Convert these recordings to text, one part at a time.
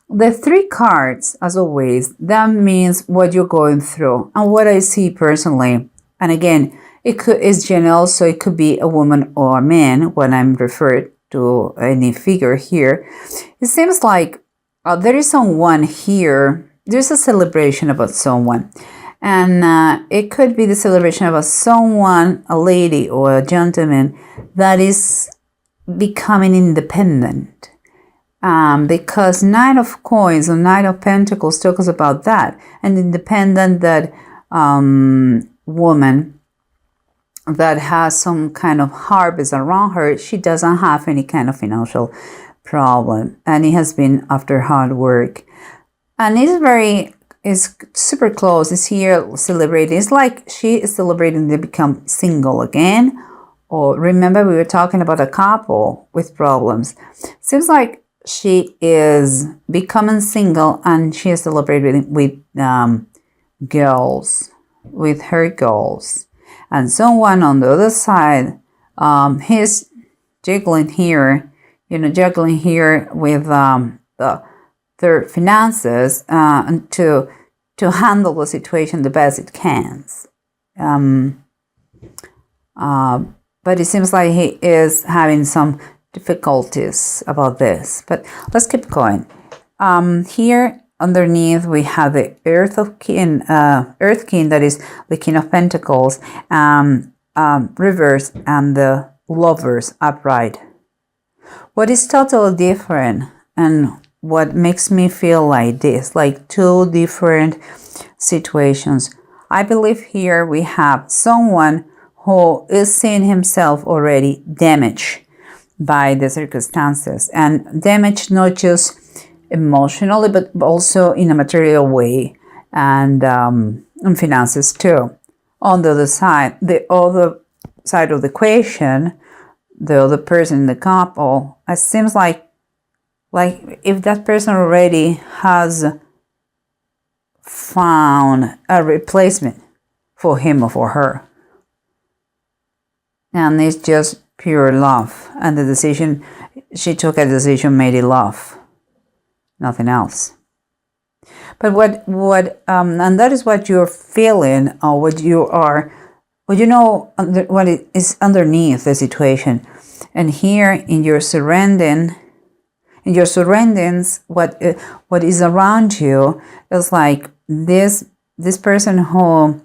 The three cards, as always, that means what you're going through and what I see personally. And again, it's general, so it could be a woman or a man when I'm referred to any figure here. It seems like there is someone here. There's a celebration about someone. And it could be the celebration about someone, a lady or a gentleman, that is becoming independent. Because Nine of Coins or Knight of Pentacles talks about that. An independent that woman that has some kind of harvest around her. She doesn't have any kind of financial problem. And it has been after hard work. And it's super close. It's here celebrating. It's like she is celebrating to become single again. Or remember, we were talking about a couple with problems. Seems like she is becoming single and she is celebrating with girls, with her girls. And someone on the other side, he's juggling here with their finances and to handle the situation the best it can. But it seems like he is having some difficulties about this. But let's keep going. Here underneath we have the Earth King, that is the King of Pentacles, reverse, and the Lovers upright. What is totally different and what makes me feel like this, like two different situations. I believe here we have someone who is seeing himself already damaged by the circumstances, and damaged not just emotionally but also in a material way, and in finances too. On the other side of the equation, the other person in the couple, it seems like if that person already has found a replacement for him or for her, and it's just pure love, and she took a decision made in love, nothing else. But and that is what you're feeling, or what is underneath the situation. And here in your surroundings, what is around you is like this person who,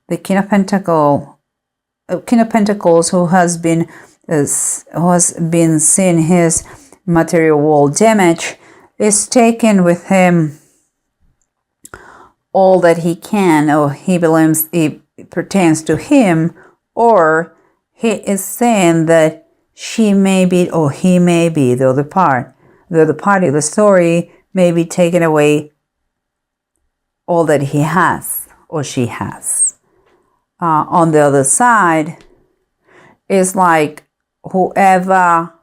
the King of Pentacles, who has been seeing his material world damage, is taking with him all that he can, or he believes it pertains to him, or he is saying that she may be, or he may be, the other party of the story may be taking away all that he has or she has. On the other side, it's like whoever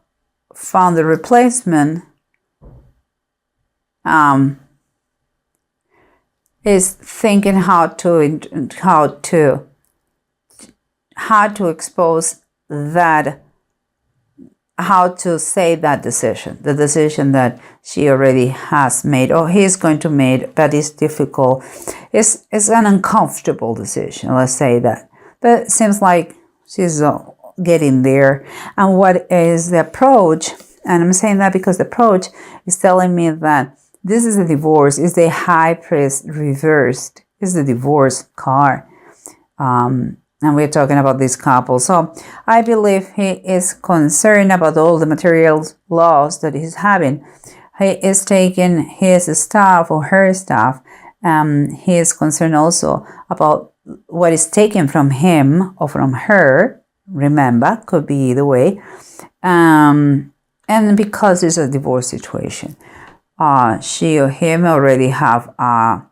found the replacement is thinking how to expose that, how to say that decision, the decision that she already has made or he's going to make, that is difficult. It's an uncomfortable decision, let's say that. But it seems like she's getting there. And what is the approach? And I'm saying that because the approach is telling me that this is a divorce, is the High Priest reversed, is the divorce card. And we're talking about this couple. So I believe he is concerned about all the material loss that he's having. He is taking his stuff or her stuff. He is concerned also about what is taken from him or from her. Remember, could be either way. And because it's a divorce situation, she or him already have a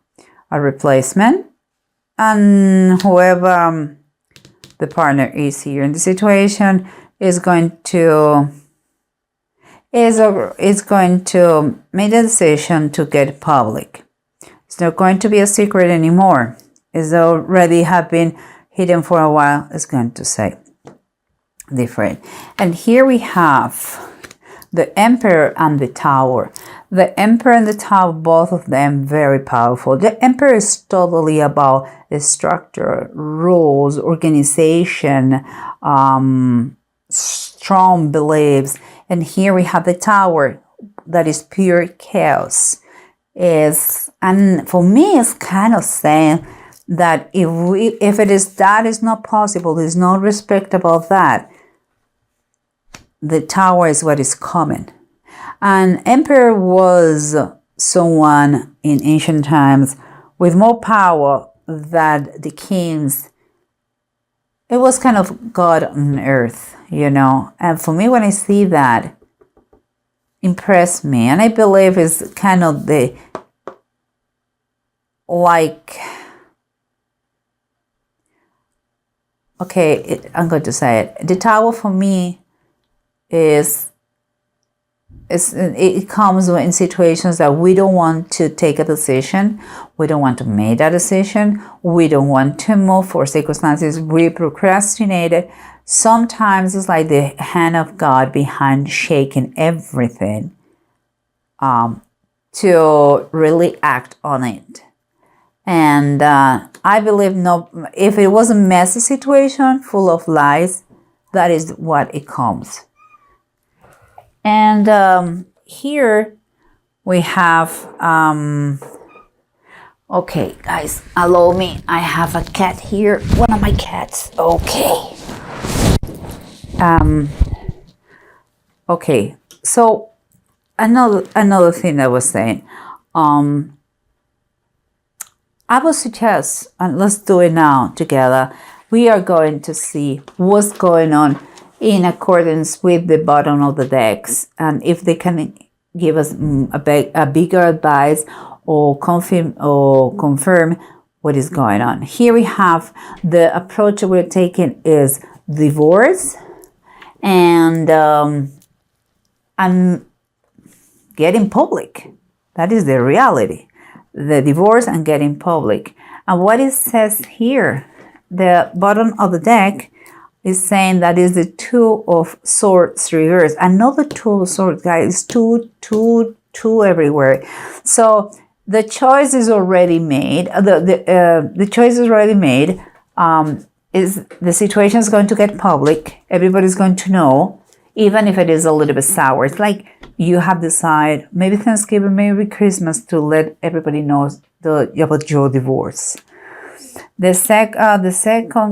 replacement. And whoever the partner is here in the situation is going to make the decision to get public. It's not going to be a secret anymore. It's already have been hidden for a while. It's going to say different. And here we have the Emperor and the Tower. The Emperor and the Tower, both of them very powerful. The Emperor is totally about the structure, rules, organization, strong beliefs. And here we have the Tower, that is pure chaos. And for me, it's kind of saying that if it is that is not possible, there's no respect about that. The Tower is what is coming. And Emperor was someone in ancient times with more power than the kings. It was kind of God on earth, you know. And for me, when I see that, impressed me. And I believe it's kind of the, like, okay, I'm going to say it. The Tower for me it comes in situations that we don't want to take a decision, we don't want to make that decision, we don't want to move for circumstances, we procrastinate it. Sometimes it's like the hand of God behind shaking everything to really act on it. And I believe if it was a messy situation full of lies, that is what it comes. And here we have, okay, guys, allow me. I have a cat here, one of my cats. Okay. Okay, so another thing I was saying, I would suggest, and let's do it now together, we are going to see what's going on in accordance with the bottom of the decks, and if they can give us a bigger advice or confirm what is going on. Here we have the approach we're taking is divorce and getting public. That is the reality. The divorce and getting public. And what it says here, the bottom of the deck is saying that is the Two of Swords reverse. Another Two of Swords, guys, two everywhere. So the choice is already made. The choice is already made. Is the situation is going to get public. Everybody's going to know, even if it is a little bit sour. It's like you have decided, maybe Thanksgiving, maybe Christmas, to let everybody know about your divorce. The second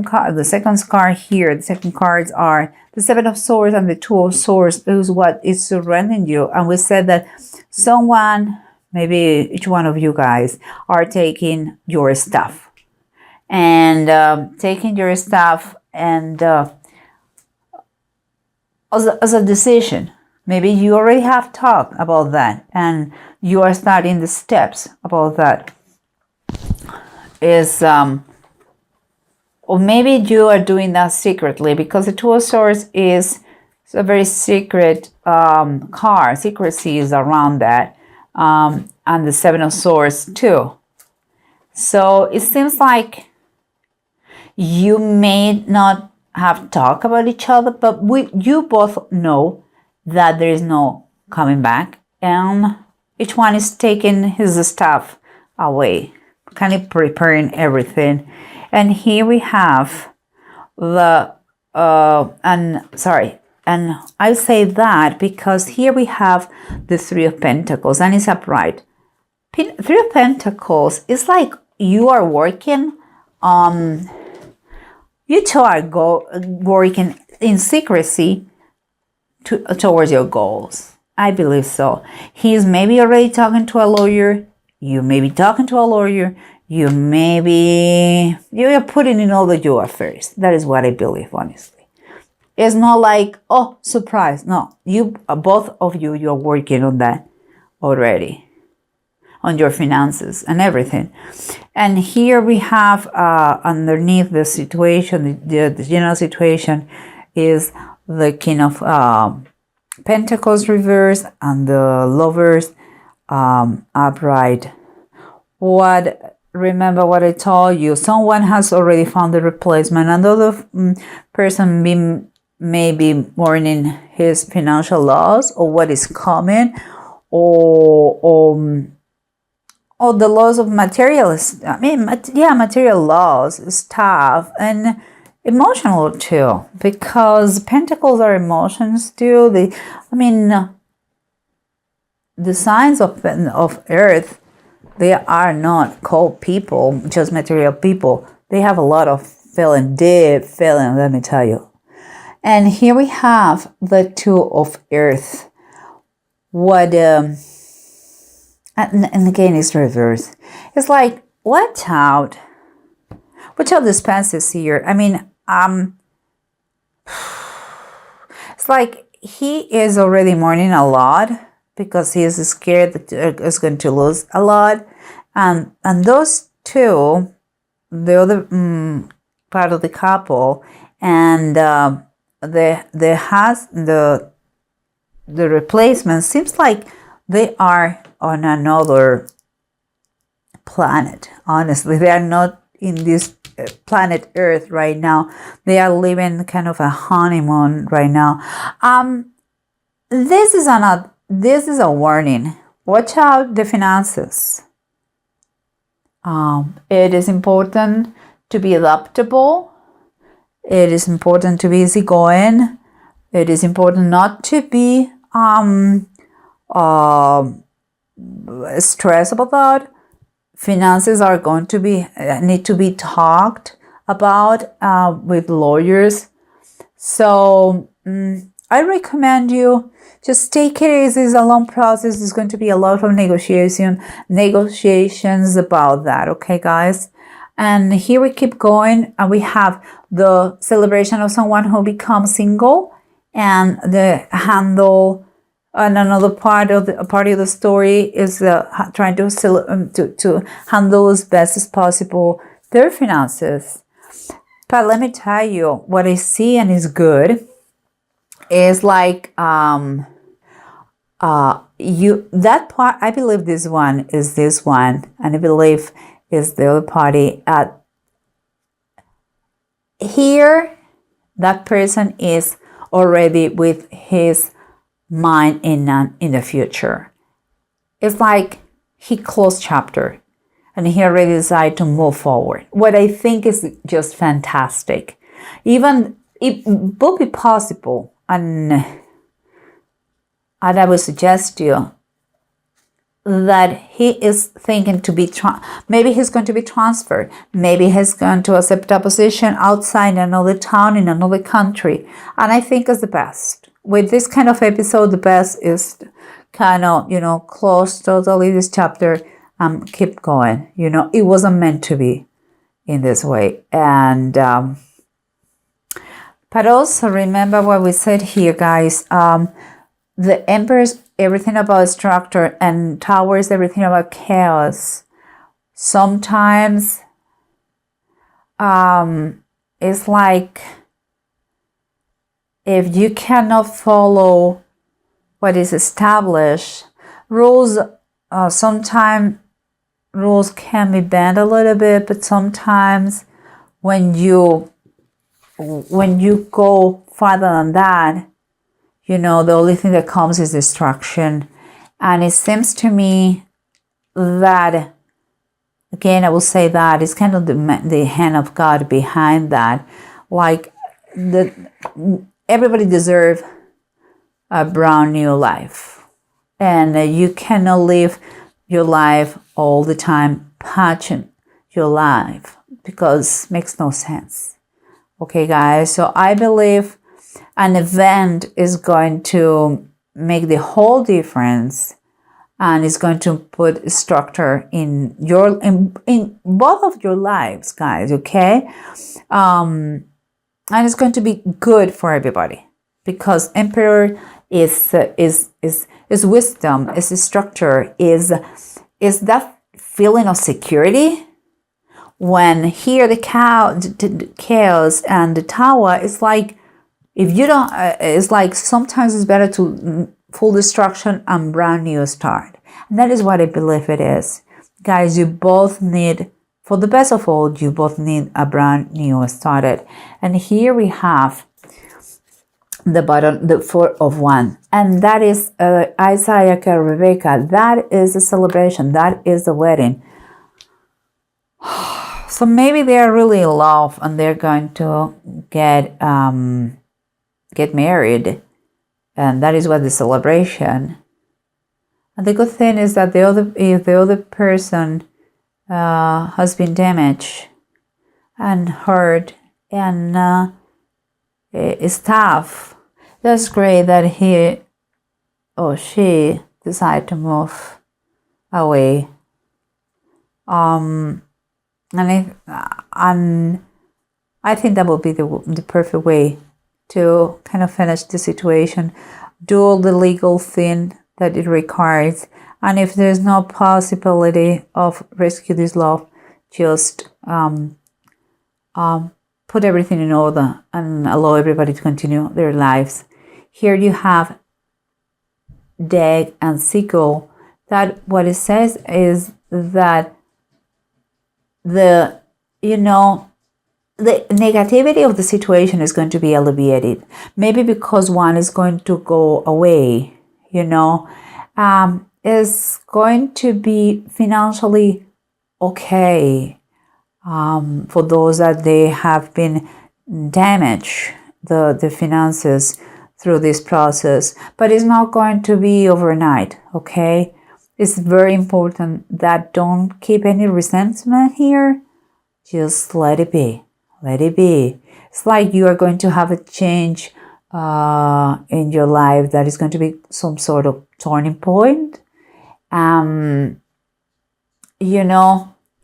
card here, the second cards are the Seven of Swords and the Two of Swords is what is surrounding you. And we said that someone, maybe each one of you guys, are taking your stuff. And taking your stuff and as a decision. Maybe you already have talked about that and you are starting the steps about that. Or maybe you are doing that secretly, because the Two of Swords is a very secret card. Secrecy is around that. And the Seven of Swords too. So it seems like you may not have talked about each other, but you both know that there is no coming back, and each one is taking his stuff away, kind of preparing everything. And here we have the and I say that because here we have the Three of Pentacles, and it's upright. Three of Pentacles is like you are working you two are working in secrecy towards your goals. I believe so. He's maybe already talking to a lawyer. You may be talking to a lawyer. You're putting in all your affairs. That is what I believe, honestly. It's not like, oh, surprise. No, both of you're working on that already, on your finances and everything. And here we have underneath the situation, the general situation is the King of Pentacles reverse and the Lovers upright. Remember what I told you. Someone has already found the replacement. Another person may be mourning his financial loss or what is coming, or the laws of materialist, material laws, stuff, and emotional too, because pentacles are emotions too. The signs of earth, they are not cold people, just material people. They have a lot of deep feeling, let me tell you. And here we have the Two of Earth. What and again it's reversed. It's like, watch out the expenses here. It's like he is already mourning a lot because he is scared that he's going to lose a lot, and those two, the other part of the couple, and the replacement, seems like they are on another planet. Honestly, they are not in this planet Earth right now. They are living kind of a honeymoon right now. This is a warning. Watch out the finances. It is important to be adaptable. It is important to be easygoing. It is important not to be stressed about that. Finances are going to need to be talked about with lawyers. So I recommend you just take it easy. It's a long process. There's going to be a lot of negotiations about that. Okay, guys. And here we keep going, and we have the celebration of someone who becomes single, and the handle. And another part of the story is trying to handle as best as possible their finances. But let me tell you, what I see and is good is like that part. I believe this one is this one, and I believe is the other party. Here, that person is already with his mind in the future. It's like he closed chapter and he already decided to move forward. What I think is just fantastic. Even it would be possible, and I would suggest to you that he is thinking to be maybe he's going to be transferred. Maybe he's going to accept a position outside another town in another country. And I think it's the best. With this kind of episode, the best is kind of, close totally this chapter and keep going. It wasn't meant to be in this way. And but also remember what we said here, guys. The Emperor's everything about structure, and Tower is everything about chaos. Sometimes it's like if you cannot follow what is established, rules, sometimes rules can be bent a little bit, but sometimes when you go farther than that, the only thing that comes is destruction. And it seems to me that, again, I will say that it's kind of the hand of God behind that. Like, everybody deserves a brand new life. And you cannot live your life all the time patching your life, because it makes no sense. Okay, guys? So I believe an event is going to make the whole difference, and it's going to put structure in both of your lives, guys. Okay, and it's going to be good for everybody, because Emperor is wisdom, is structure, is that feeling of security. When here the chaos and the Tower, it's like, if you don't, it's like sometimes it's better to full destruction and brand new start. And that is what I believe it is. Guys, you both need, for the best of all, you both need a brand new started. And here we have the bottom, the Four of Wands, and that is Isaac and Rebecca. That is a celebration. That is a wedding. So maybe they are really in love and they're going to get married, and that is what the celebration. And the good thing is that if the other person has been damaged and hurt and is tough, that's great that he or she decide to move away. And I think that will be the perfect way to kind of finish the situation, do all the legal thing that it requires, and if there's no possibility of rescue this love, just put everything in order and allow everybody to continue their lives. Here you have Death and Sickle. That what it says is that the negativity of the situation is going to be alleviated. Maybe because one is going to go away, is going to be financially okay for those that they have been damaged, the finances through this process. But it's not going to be overnight, okay? It's very important that don't keep any resentment here. Just let it be. Let it be. It's like you are going to have a change in your life that is going to be some sort of turning point.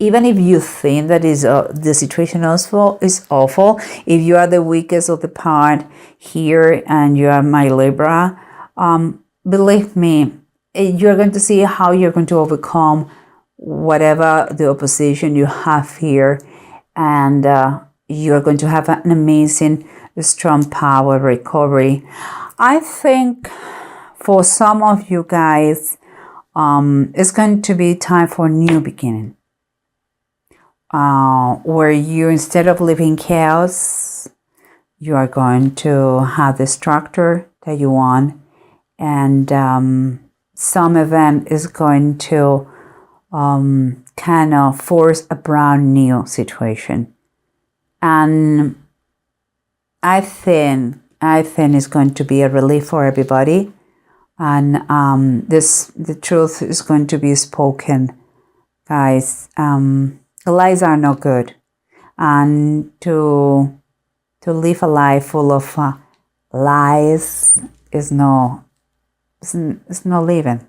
Even if you think that the situation is awful, if you are the weakest of the part here and you are my Libra, believe me, you're going to see how you're going to overcome whatever the opposition you have here, and you're going to have an amazing, strong power recovery. I think for some of you guys, it's going to be time for a new beginning, where you, instead of living chaos, you are going to have the structure that you want, and some event is going to kind of force a brand new situation. And I think it's going to be a relief for everybody. And the truth is going to be spoken, guys. Lies are not good. And to live a life full of lies is no living.